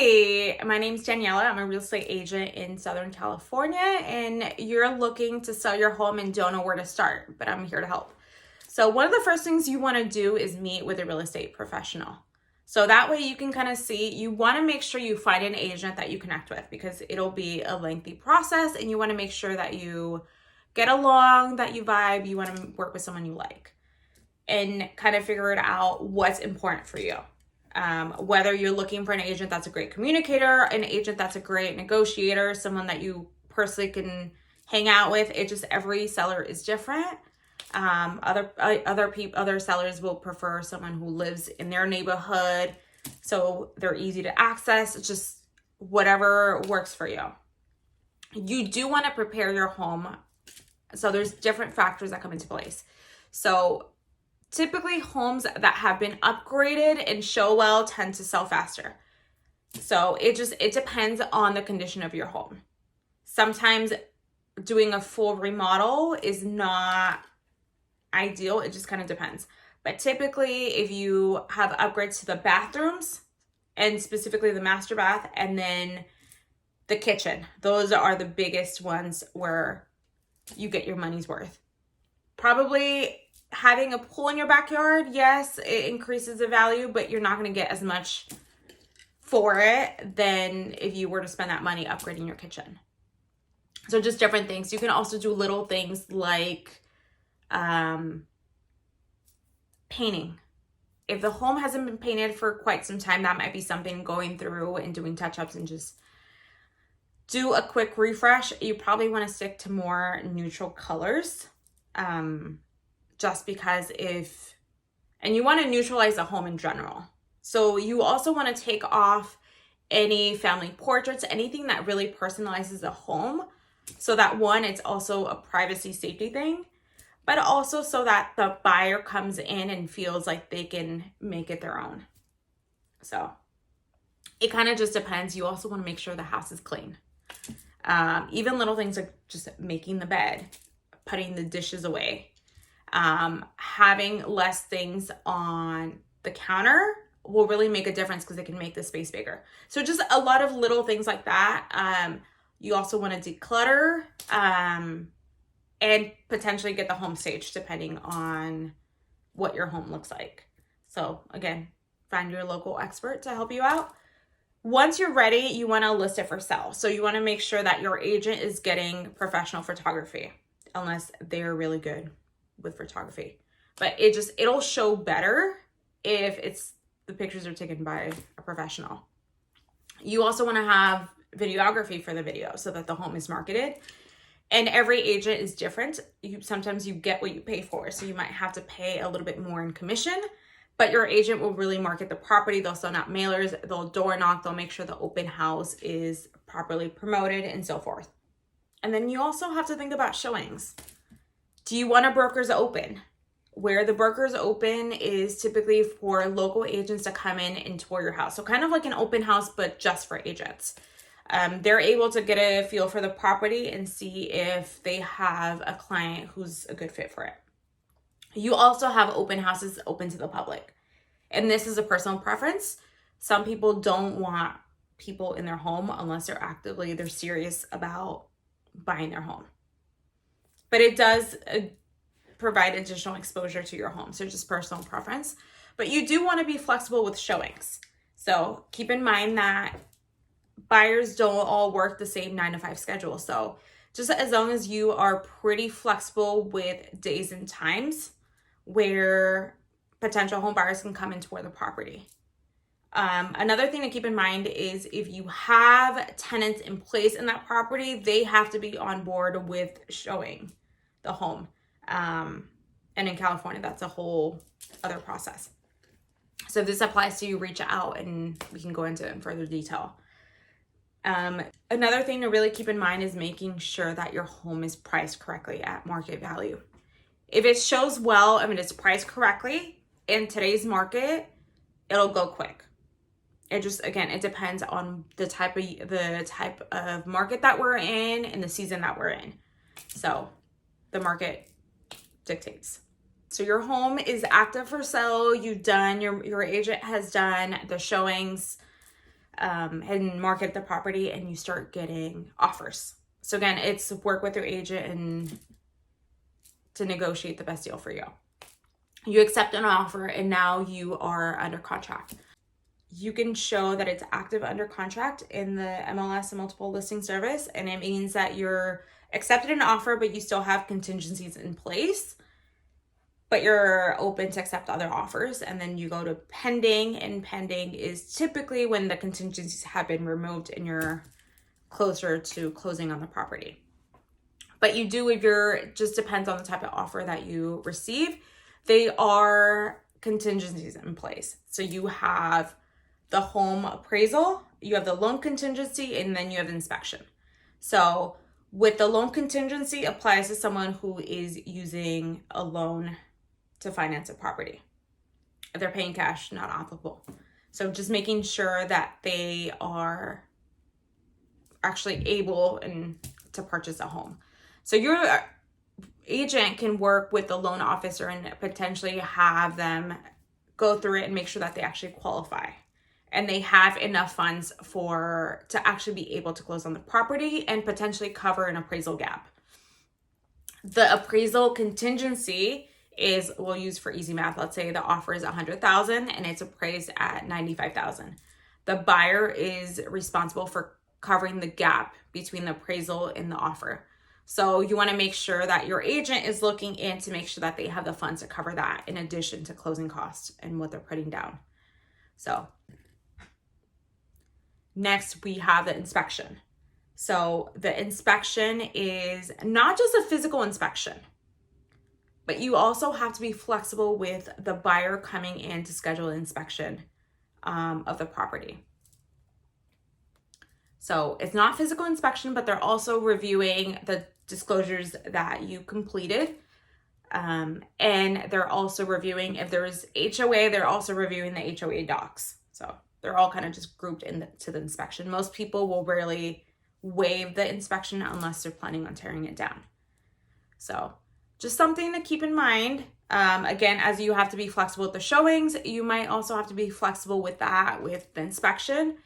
Hey, my name's Daniela. I'm a real estate agent in Southern California, and you're looking to sell your home and don't know where to start, but I'm here to help. So one of the first things you want to do is meet with a real estate professional. So that way you can kind of see, you want to make sure you find an agent that you connect with, because it'll be a lengthy process and you want to make sure that you get along, that you vibe, you want to work with someone you like, and kind of figure it out what's important for you. Whether you're looking for an agent that's a great communicator, an agent that's a great negotiator, someone that you personally can hang out with. Every seller is different. Other sellers will prefer someone who lives in their neighborhood, so they're easy to access. It's just whatever works for you. You do want to prepare your home. So there's different factors that come into place. So typically homes that have been upgraded and show well tend to sell faster. So it depends on the condition of your home. Sometimes doing a full remodel is not ideal. It just kind of depends. But typically if you have upgrades to the bathrooms, and specifically the master bath, and then the kitchen, those are the biggest ones where you get your money's worth. Probably having a pool in your backyard, yes, it increases the value, but you're not going to get as much for it than if you were to spend that money upgrading your kitchen. So just different things. You can also do little things like painting. If the home hasn't been painted for quite some time, that might be something, going through and doing touch-ups and just do a quick refresh. You probably want to stick to more neutral colors. Just because and you want to neutralize the home in general. So you also want to take off any family portraits, anything that really personalizes the home, so that one, it's also a privacy safety thing, but also so that the buyer comes in and feels like they can make it their own. So it kind of just depends. You also want to make sure the house is clean. Even little things like just making the bed, putting the dishes away, having less things on the counter will really make a difference, because it can make the space bigger. So just a lot of little things like that. You also want to declutter, and potentially get the home staged depending on what your home looks like. So again, find your local expert to help you out. Once you're ready, you want to list it for sale. So you want to make sure that your agent is getting professional photography, unless they're really good with photography. But it'll show better if the pictures are taken by a professional. You also want to have videography for the video so that the home is marketed. And every agent is different. Sometimes you get what you pay for. So you might have to pay a little bit more in commission, but your agent will really market the property. They'll send out mailers, they'll door knock, they'll make sure the open house is properly promoted, and so forth. And then you also have to think about showings. Do you want a broker's open? Where the broker's open is typically for local agents to come in and tour your house. So kind of like an open house, but just for agents. They're able to get a feel for the property and see if they have a client who's a good fit for it. You also have open houses open to the public. And this is a personal preference. Some people don't want people in their home unless they're serious about buying their home. But it does provide additional exposure to your home. So just personal preference. But you do want to be flexible with showings. So keep in mind that buyers don't all work the same 9-to-5 schedule. So just as long as you are pretty flexible with days and times where potential home buyers can come and tour the property. Another thing to keep in mind is if you have tenants in place in that property, they have to be on board with showing the home. And in California, that's a whole other process. So if this applies to you, reach out and we can go into it in further detail. Another thing to really keep in mind is making sure that your home is priced correctly at market value. If it shows well, it's priced correctly in today's market, it'll go quick. It depends on the type of market that we're in and the season that we're in. So the market dictates. So your home is active for sale. You've done, your agent has done the showings. and market the property, and you start getting offers. So again, it's work with your agent and to negotiate the best deal for you. You accept an offer and now you are under contract. You can show that it's active under contract in the MLS and multiple listing service, and it means that you're accepted an offer, but you still have contingencies in place, but you're open to accept other offers. And then you go to pending, and pending is typically when the contingencies have been removed and you're closer to closing on the property. But you do, if you're, just depends on the type of offer that you receive. They are contingencies in place. So you have the home appraisal, you have the loan contingency, and then you have inspection. So with the loan contingency applies to someone who is using a loan to finance a property. If they're paying cash, not applicable. So just making sure that they are actually able to purchase a home. So your agent can work with the loan officer and potentially have them go through it and make sure that they actually qualify and they have enough funds to actually be able to close on the property and potentially cover an appraisal gap. The appraisal contingency is, we'll use for easy math, let's say the offer is $100,000 and it's appraised at $95,000. The buyer is responsible for covering the gap between the appraisal and the offer. So you want to make sure that your agent is looking in to make sure that they have the funds to cover that in addition to closing costs and what they're putting down. So next we have the inspection. So the inspection is not just a physical inspection, but you also have to be flexible with the buyer coming in to schedule an inspection of the property. So it's not physical inspection, but they're also reviewing the disclosures that you completed. And they're also reviewing, if there's HOA, they're also reviewing the HOA docs. So they're all kind of just grouped into the inspection. Most people will rarely waive the inspection unless they're planning on tearing it down. So just something to keep in mind. Again, as you have to be flexible with the showings, you might also have to be flexible with that, with the inspection.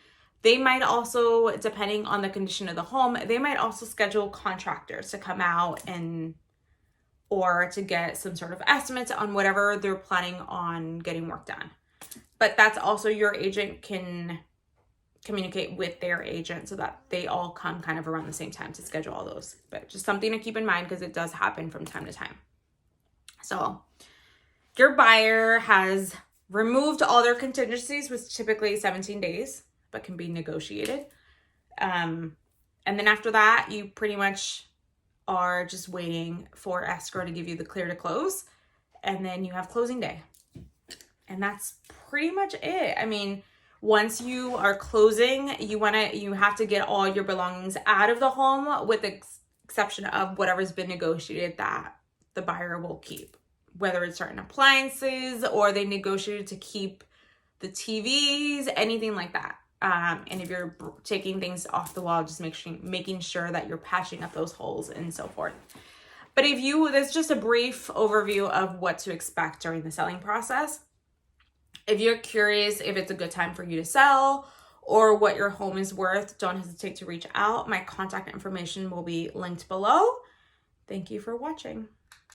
They might also, depending on the condition of the home, they might also schedule contractors to come out or to get some sort of estimates on whatever they're planning on getting work done. But that's also, your agent can communicate with their agent so that they all come kind of around the same time to schedule all those. But just something to keep in mind because it does happen from time to time. So your buyer has removed all their contingencies, which typically 17 days, but can be negotiated. And then after that, you pretty much are just waiting for escrow to give you the clear to close. And then you have closing day. And that's pretty much it. I mean, once you are closing, you have to get all your belongings out of the home with the exception of whatever's been negotiated that the buyer will keep, whether it's certain appliances or they negotiated to keep the TVs, anything like that. And if you're taking things off the wall, just making sure that you're patching up those holes and so forth. But that's just a brief overview of what to expect during the selling process. If you're curious if it's a good time for you to sell or what your home is worth, don't hesitate to reach out. My contact information will be linked below. Thank you for watching.